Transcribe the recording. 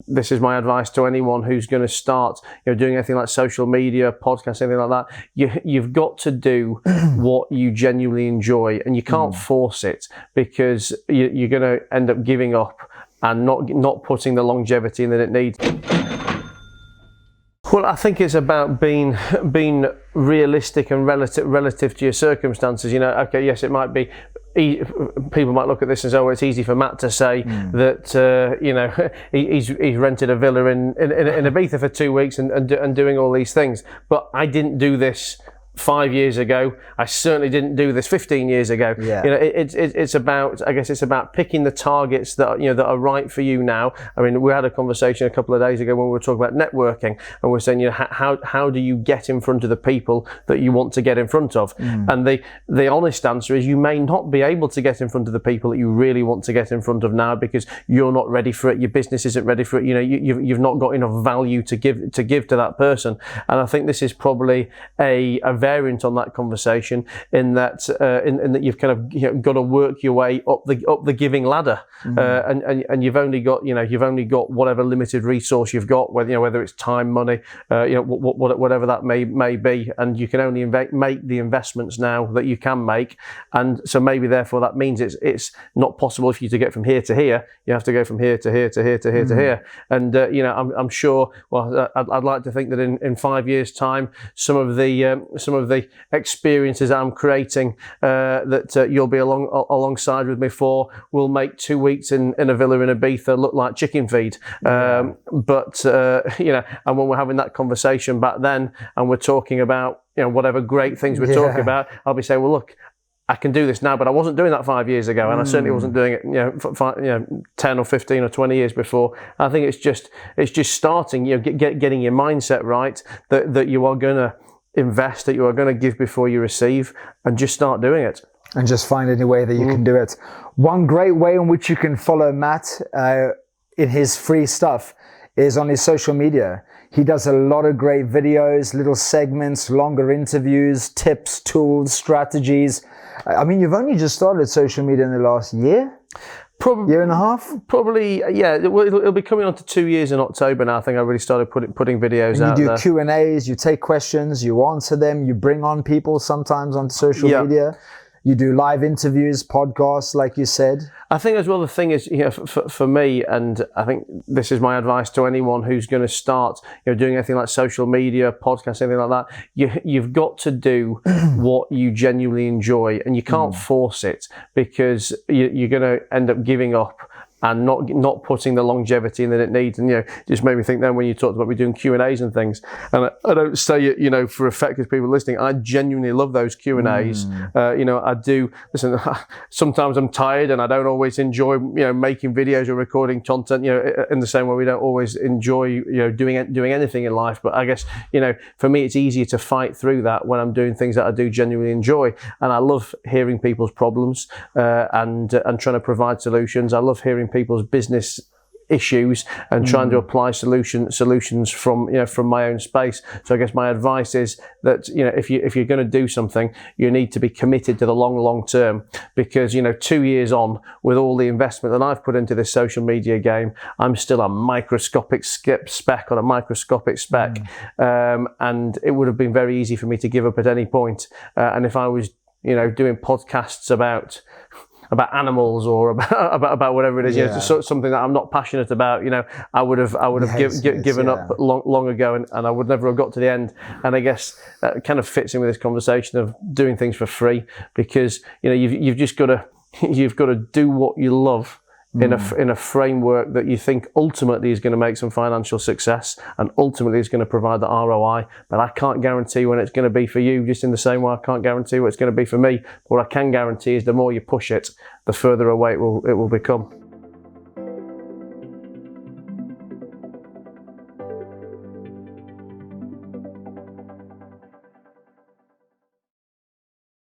this is my advice to anyone who's going to start, doing anything like social media, podcast, anything like that. You've got to do what you genuinely enjoy, and you can't force it, because you're going to end up giving up and not putting the longevity in that it needs. Well, I think it's about being realistic and relative to your circumstances. Okay, yes, it might be. People might look at this and say, "Oh, it's easy for Matt to say that he's rented a villa in Ibiza for 2 weeks and doing all these things." But I didn't do this 5 years ago. I certainly didn't do this 15 years ago. Yeah. It's about, I guess it's about picking the targets that that are right for you now. I mean, we had a conversation a couple of days ago when we were talking about networking, and we're saying, how do you get in front of the people that you want to get in front of? And the honest answer is, you may not be able to get in front of the people that you really want to get in front of now, because you're not ready for it. Your business isn't ready for it. You've not got enough value to give to that person. And I think this is probably a variant on that conversation, in that you've kind of got to work your way up the giving ladder, and you've only got whatever limited resource you've got, whether it's time, money, whatever that may be, and you can only make the investments now that you can make. And so maybe therefore that means it's not possible for you to get from here to here. You have to go from here to here to here to here to here. And I'm sure. Well, I'd like to think that in 5 years' time, some of the experiences I'm creating that you'll be alongside with me for will make 2 weeks in a villa in Ibiza look like chicken feed. And when we're having that conversation back then, and we're talking about whatever great things we're talking about, I'll be saying, well, look, I can do this now, but I wasn't doing that 5 years ago, and I certainly wasn't doing it 10 or 15 or 20 years before. I think it's just starting, getting your mindset right, that you are going to invest, that you are going to give before you receive, and just start doing it. And just find any way that you can do it. One great way in which you can follow Matt in his free stuff is on his social media. He does a lot of great videos, little segments, longer interviews, tips, tools, strategies. I mean, you've only just started social media in the last year? Probably year and a half? Probably, yeah. It'll be coming on to 2 years in October now. I think I really started putting videos out there. You do Q&As, you take questions, you answer them, you bring on people sometimes on social media. You do live interviews, podcasts, like you said. I think as well, the thing is, for me, and I think this is my advice to anyone who's going to start, doing anything like social media, podcast, anything like that. You've got to do what you genuinely enjoy, and you can't force it, because you're going to end up giving up and not putting the longevity in that it needs. And just made me think then when you talked about me doing Q&As and things, and I don't say it for effect because people listening. I genuinely love those Q&As. I do. Listen, sometimes I'm tired and I don't always enjoy making videos or recording content. In the same way we don't always enjoy doing anything in life. But I guess for me it's easier to fight through that when I'm doing things that I do genuinely enjoy. And I love hearing people's problems and trying to provide solutions. I love hearing people's business issues and trying to apply solutions from my own space. So I guess my advice is that if you're going to do something, you need to be committed to the long term, because 2 years on, with all the investment that I've put into this social media game, I'm still a microscopic speck on a microscopic speck, and it would have been very easy for me to give up at any point. And if I was doing podcasts about animals or about whatever it is, it's something that I'm not passionate about, I would have given up long ago, and I would never have got to the end. And I guess that kind of fits in with this conversation of doing things for free, because you've just got to do what you love in a framework that you think ultimately is going to make some financial success and ultimately is going to provide the ROI. But I can't guarantee when it's going to be for you, just in the same way I can't guarantee what it's going to be for me. What I can guarantee is the more you push it, the further away it will become.